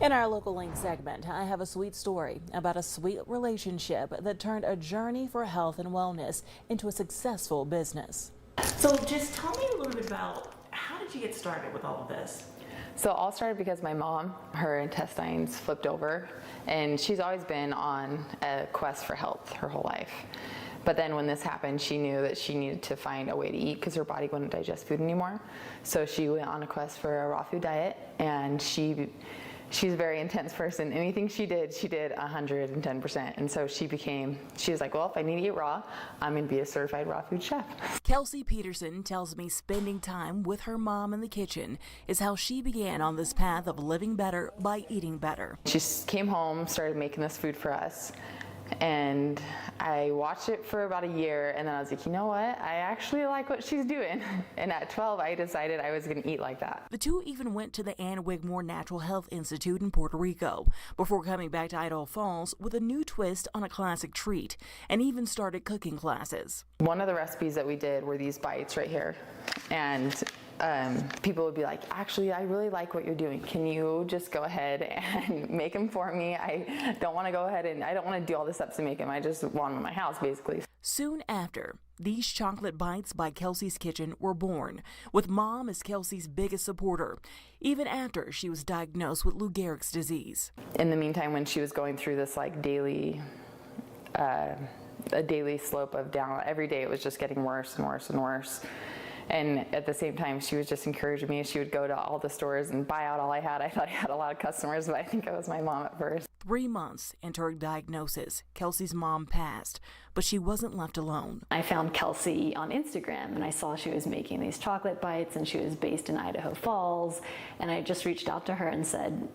In our Local Link segment, I have a sweet story about a sweet relationship that turned a journey for health and wellness into a successful business. So just tell me a little bit about how did you get started with all of this? So all started because my mom, her intestines flipped over, and she's always been on a quest for health her whole life. But then when this happened, she knew that she needed to find a way to eat because her body wouldn't digest food anymore. So she went on a quest for a raw food diet, and she's a very intense person. Anything she did 110%. And so she was like, well, if I need to eat raw, I'm gonna be a certified raw food chef. Kelsi Peterson tells me spending time with her mom in the kitchen is how she began on this path of living better by eating better. She came home, started making this food for us, and I watched it for about a year, and then I was like, you know what? I actually like what she's doing. And at 12, I decided I was gonna eat like that. The two even went to the Ann Wigmore Natural Health Institute in Puerto Rico before coming back to Idaho Falls with a new twist on a classic treat, and even started cooking classes. One of the recipes that we did were these bites right here. And people would be like, actually, I really like what you're doing. Can you just go ahead and make them for me? I don't want to go ahead and I don't want to do all the steps to make them. I just want them in my house, basically. Soon after, these chocolate bites by Kelsi's Kitchen were born, with Mom as Kelsi's biggest supporter, even after she was diagnosed with Lou Gehrig's disease. In the meantime, when she was going through this like a daily slope of down, every day it was just getting worse and worse and worse. And at the same time, she was just encouraging me. She would go to all the stores and buy out all I had. I thought I had a lot of customers, but I think it was my mom at first. 3 months into her diagnosis, Kelsi's mom passed, but she wasn't left alone. I found Kelsi on Instagram, and I saw she was making these chocolate bites, and she was based in Idaho Falls, and I just reached out to her and said,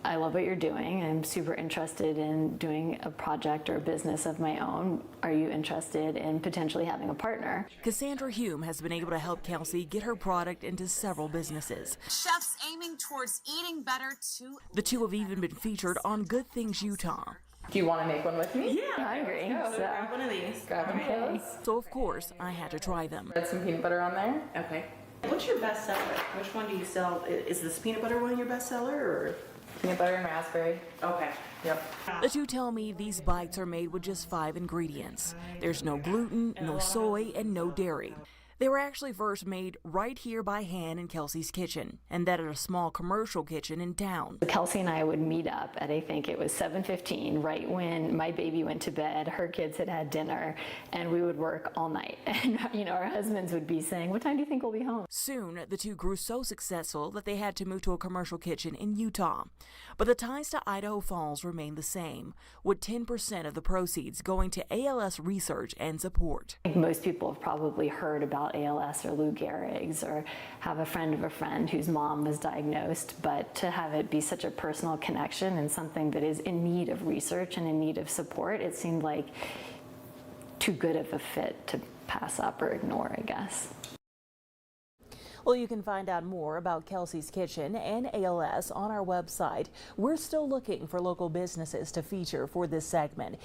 I love what you're doing. I'm super interested in doing a project or a business of my own. Are you interested in potentially having a partner? Cassandra Hume has been able to help Kelsi get her product into several businesses. Chefs aiming towards eating better too. The two have even been featured on Good Things Utah. Do you want to make one with me? Yeah, I'm hungry. So Grab one of these. Grab one of those. So of course, I had to try them. Add some peanut butter on there. Okay. What's your best seller? Which one do you sell? Is this peanut butter one your best seller or? Peanut butter and raspberry. Okay. Yep. The two tell me these bites are made with just 5 ingredients. There's no gluten, no soy, and no dairy. They were actually first made right here by hand in Kelsi's kitchen, and that at a small commercial kitchen in town. Kelsi and I would meet up at, I think it was 7:15, right when my baby went to bed, her kids had had dinner, and we would work all night. And our husbands would be saying, what time do you think we'll be home? Soon, the two grew so successful that they had to move to a commercial kitchen in Utah. But the ties to Idaho Falls remain the same, with 10% of the proceeds going to ALS research and support. I think most people have probably heard about ALS or Lou Gehrig's or have a friend of a friend whose mom was diagnosed, but to have it be such a personal connection and something that is in need of research and in need of support, it seemed like too good of a fit to pass up or ignore, I guess. Well, you can find out more about Kelsi's Kitchen and ALS on our website. We're still looking for local businesses to feature for this segment.